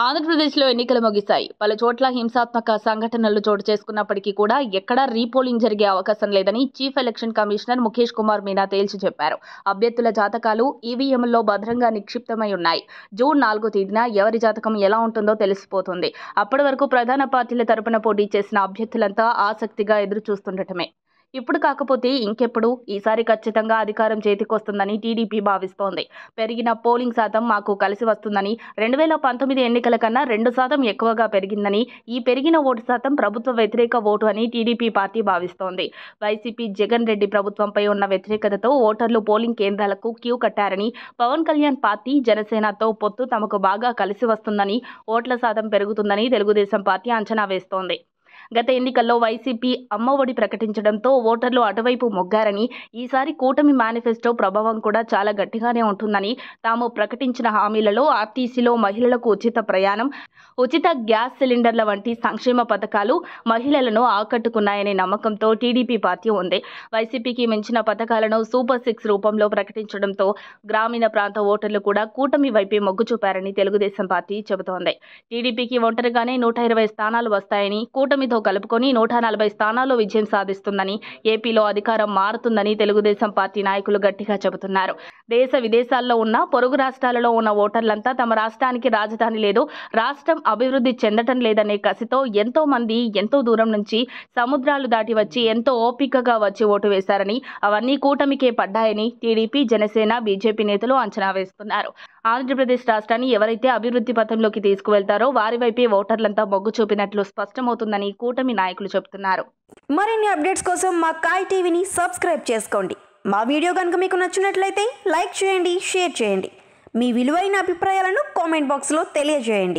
ఆంధ్రప్రదేశ్లో ఎన్నికలు ముగిశాయి. పలు చోట్ల హింసాత్మక సంఘటనలు చోటు చేసుకున్నప్పటికీ కూడా ఎక్కడా రీపోలింగ్ జరిగే అవకాశం లేదని chief election commissioner Mukesh Kumar Meena తేల్చి చెప్పారు. అభ్యర్థుల జాతకాలు ఈవీఎంల్లో భద్రంగా నిక్షిప్తమై ఉన్నాయి. జూన్ 4వ తేదీన ఎవరి జాతకం ఎలా ఉంటుందో తెలిసిపోతుంది. అప్పటి వరకు ప్రధాన పార్టీల తరపున పోటీ చేసిన అభ్యర్థులంతా ఆసక్తిగా ఎదురు చూస్తుండటమే. ఇప్పుడు కాకపోతే ఇంకెప్పుడు, ఈసారి ఖచ్చితంగా అధికారం చేతికొస్తుందని టీడీపీ భావిస్తోంది. పెరిగిన పోలింగ్ శాతం మాకు కలిసి వస్తుందని, 2019 ఎన్నికల కన్నా 2% ఎక్కువగా పెరిగిందని, ఈ పెరిగిన ఓటు శాతం ప్రభుత్వ వ్యతిరేక ఓటు అని టీడీపీ పార్టీ భావిస్తోంది. వైసీపీ జగన్ రెడ్డి ప్రభుత్వంపై ఉన్న వ్యతిరేకతతో ఓటర్లు పోలింగ్ కేంద్రాలకు క్యూ కట్టారని, పవన్ కళ్యాణ్ పార్టీ జనసేనతో పొత్తు తమకు బాగా కలిసి వస్తుందని, ఓట్ల శాతం పెరుగుతుందని తెలుగుదేశం పార్టీ అంచనా వేస్తోంది. గత ఎన్నికల్లో వైసీపీ అమ్మఒడి ప్రకటించడంతో ఓటర్లు అటువైపు మొగ్గారని, ఈసారి కూటమి మేనిఫెస్టో ప్రభావం కూడా చాలా గట్టిగానే ఉంటుందని, తాము ప్రకటించిన హామీలలో ఆర్టీసీలో మహిళలకు ఉచిత ప్రయాణం, ఉచిత గ్యాస్ సిలిండర్ల వంటి సంక్షేమ పథకాలు మహిళలను ఆకట్టుకున్నాయనే నమ్మకంతో టీడీపీ పార్టీ ఉంది. వైసీపీకి మించిన పథకాలను సూపర్ 6 రూపంలో ప్రకటించడంతో గ్రామీణ ప్రాంత ఓటర్లు కూడా కూటమి వైపే మొగ్గు చూపారని తెలుగుదేశం పార్టీ చెబుతోంది. టీడీపీకి ఒంటరిగానే 120 స్థానాలు వస్తాయని, కూటమితో కలుపుకొని 140 స్థానాల్లో విజయం సాధిస్తుందని, ఏపీలో అధికారం మారుతుందని తెలుగుదేశం పార్టీ నాయకులు గట్టిగా చెబుతున్నారు. దేశ విదేశాల్లో ఉన్న, పొరుగు రాష్ట్రాలలో ఉన్న ఓటర్లంతా తమ రాష్ట్రానికి రాజధాని లేదు, రాష్ట్రం అభివృద్ధి చెందటం లేదనే కసితో ఎంతో మంది ఎంతో దూరం నుంచి సముద్రాలు దాటి వచ్చి ఎంతో ఓపికగా వచ్చి ఓటు వేశారని, అవన్నీ కూటమికే పడ్డాయని టీడీపీ, జనసేన, బీజేపీ నేతలు అంచనా వేస్తున్నారు. ఆంధ్రప్రదేశ్ రాష్ట్రాన్ని ఎవరైతే అభివృద్ధి పథంలోకి తీసుకువెళ్తారో వారి వైపే ఓటర్లంతా మొగ్గు చూపినట్లు స్పష్టమవుతుందని కూటమి నాయకులు చెబుతున్నారు. మరిన్ని అప్డేట్స్ కోసం మా కాయ్ టీవీని సబ్స్క్రైబ్ చేసుకోండి. మా వీడియో కనుక మీకు నచ్చినట్లయితే లైక్ చేయండి, షేర్ చేయండి. మీ విలువైన అభిప్రాయాలను కామెంట్ బాక్స్లో తెలియజేయండి.